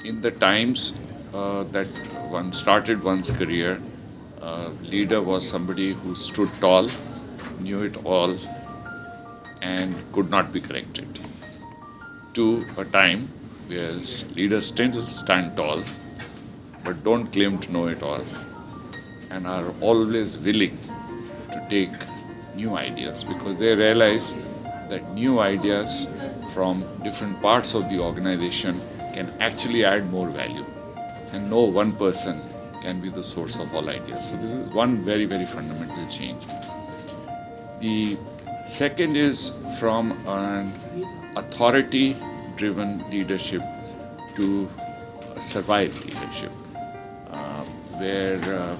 In the times that one started one's career, leader was somebody who stood tall, knew it all, and could not be corrected. To a time where leaders still stand tall, but don't claim to know it all, and are always willing to take new ideas because they realize that new ideas from different parts of the organization can actually add more value. And no one person can be the source of all ideas. So, this is one very, very fundamental change. The second is from an authority driven leadership to a survived leadership, where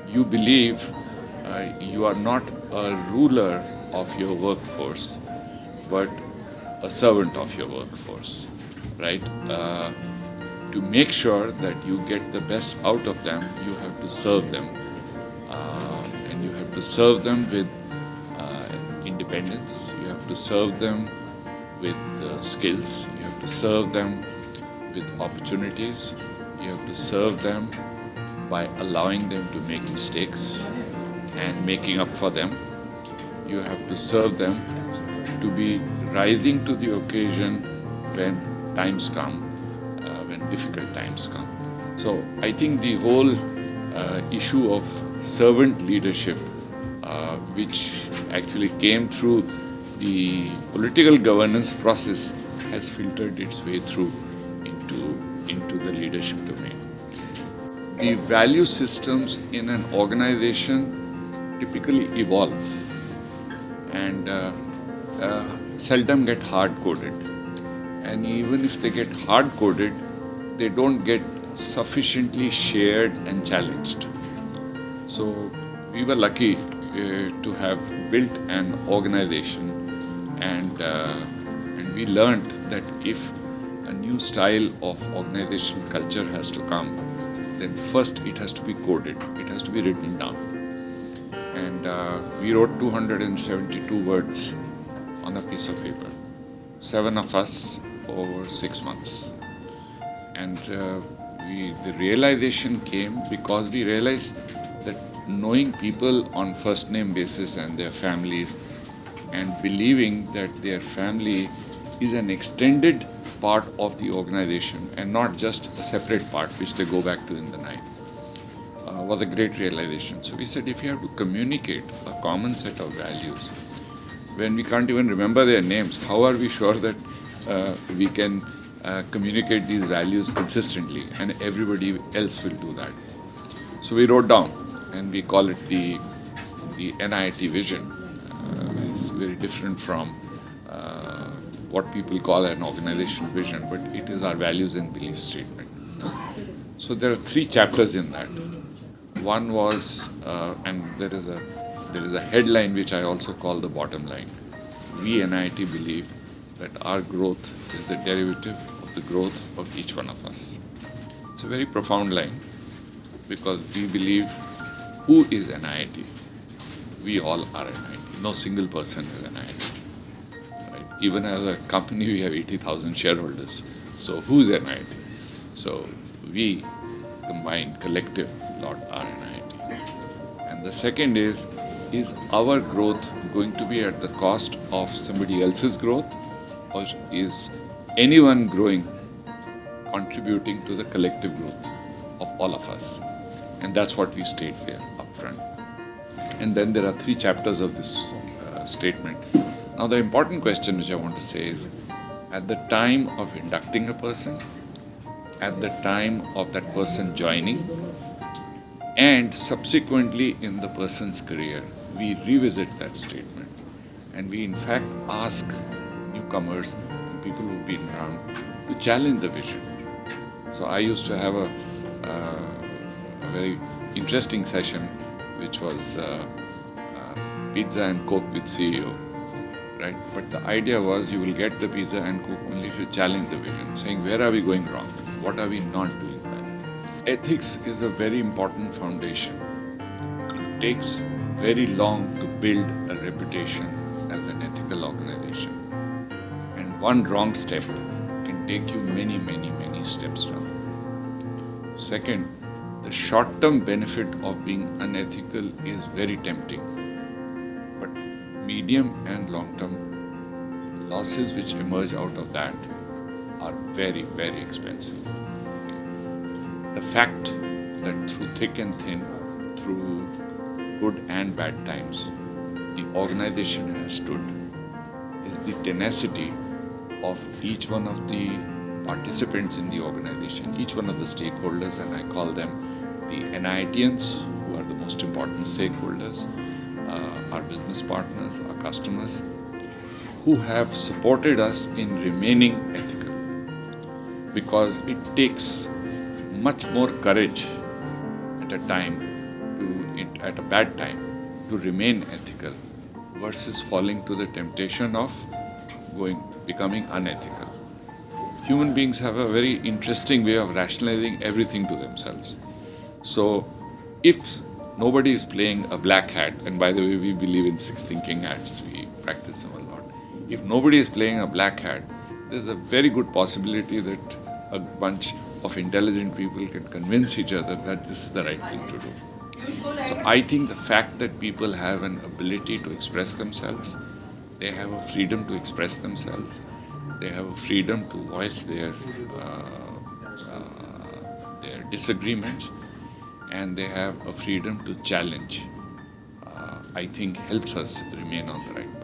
you believe you are not a ruler of your workforce, but a servant of your workforce, right? To make sure that you get the best out of them, you have to serve them. And you have to serve them with independence, you have to serve them with skills, you have to serve them with opportunities, you have to serve them by allowing them to make mistakes and making up for them. You have to serve them to be rising to the occasion when times come, when difficult times come. So I think the whole issue of servant leadership, which actually came through the political governance process, has filtered its way through into the leadership domain. The value systems in an organization typically evolve and seldom get hard coded. And even if they get hard coded, they don't get sufficiently shared and challenged. So we were lucky to have built an organization, and we learned that if a new style of organizational culture has to come, then first it has to be coded, it has to be written down. And we wrote 272 words on a piece of paper, 7 of us over 6 months. And the realization came because we realized that knowing people on first name basis and their families, and believing that their family is an extended part of the organization and not just a separate part which they go back to in the night, was a great realization. So we said, if you have to communicate a common set of values when we can't even remember their names, how are we sure that we can communicate these values consistently and everybody else will do that? So we wrote down, and we call it the NIIT vision. It's very different from what people call an organizational vision, but it is our values and belief statement. So there are 3 chapters in that. One was, and there is a headline which I also call the bottom line. We NIIT believe that our growth is the derivative of the growth of each one of us. It's a very profound line because we believe, who is NIIT? We all are NIIT. No single person is NIIT. Right? Even as a company, we have 80,000 shareholders. So who's NIIT? So we, combined, collective lot, are NIIT. And the second is our growth going to be at the cost of somebody else's growth, or is anyone growing contributing to the collective growth of all of us? And that's what we state there up front. And then there are 3 chapters of this statement. Now the important question which I want to say is, at the time of inducting a person, at the time of that person joining, and subsequently in the person's career, we revisit that statement. And we in fact ask newcomers and people who've been around to challenge the vision. So I used to have a very interesting session which was pizza and Coke with CEO, right? But the idea was you will get the pizza and Coke only if you challenge the vision, saying where are we going wrong? What are we not doing well? Ethics is a very important foundation. It takes very long to build a reputation as an ethical organization. And one wrong step can take you many, many, many steps down. Second, the short-term benefit of being unethical is very tempting, but medium and long-term losses which emerge out of that are very, very expensive. The fact that through thick and thin, through good and bad times, the organization has stood is the tenacity of each one of the participants in the organization, each one of the stakeholders, and I call them the NIITians, who are the most important stakeholders, our business partners, our customers, who have supported us in remaining ethical. Because it takes much more courage at a bad time to remain ethical versus falling to the temptation of becoming unethical. Human beings have a very interesting way of rationalizing everything to themselves. So if nobody is playing a black hat, and by the way, we believe in 6 thinking hats, we practice them a lot. If nobody is playing a black hat, there's a very good possibility that a bunch of intelligent people can convince each other that this is the right thing to do. So I think the fact that people have an ability to express themselves, they have a freedom to express themselves, they have a freedom to voice their disagreements, and they have a freedom to challenge, I think helps us remain on the right path.